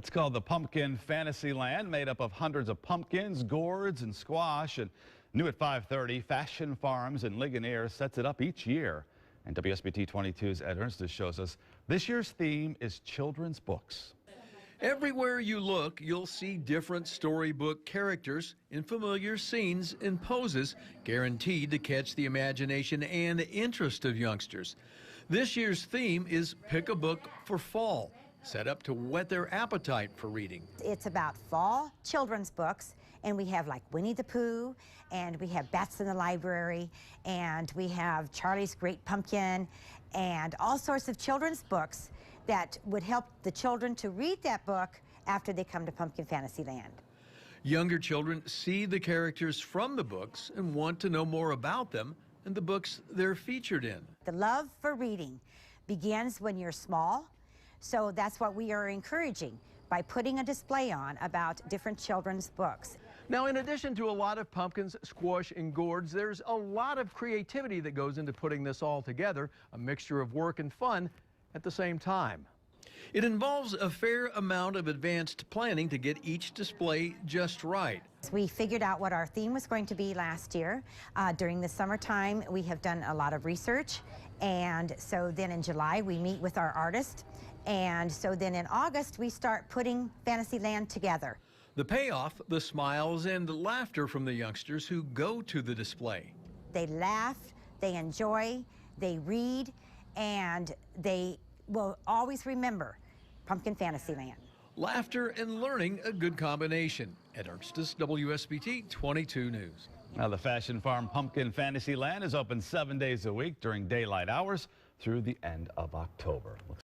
It's called the Pumpkin Fantasyland, made up of hundreds of pumpkins, gourds, and squash. And new at 5:30, Fashion Farms in Ligonier sets it up each year. And WSBT 22's Ed Ernst shows us this year's theme is children's books. Everywhere you look, you'll see different storybook characters in familiar scenes and poses, guaranteed to catch the imagination and interest of youngsters. This year's theme is Pick a Book for Fall, set up to whet their appetite for reading. It's about fall children's books, and we have like Winnie the Pooh, and we have Bats in the Library, and we have Charlie's Great Pumpkin, and all sorts of children's books that would help the children to read that book after they come to Pumpkin Fantasyland. Younger children see the characters from the books and want to know more about them and the books they're featured in. The love for reading begins when you're small, so that's what we are encouraging by putting a display on about different children's books. Now, in addition to a lot of pumpkins, squash, and gourds, there's a lot of creativity that goes into putting this all together, a mixture of work and fun at the same time. It involves a fair amount of advanced planning to get each display just right. We figured out what our theme was going to be last year. During the summertime, we have done a lot of research, and so then in July we meet with our artist, and so then in August we start putting Fantasyland together. The payoff, the smiles and laughter from the youngsters who go to the display. They laugh, they enjoy, they read, and they will always remember Pumpkin Fantasyland. Laughter and learning, a good combination. Ed Ernst, WSBT 22 News. Now, the Fashion Farm Pumpkin Fantasyland is open 7 days a week during daylight hours through the end of October.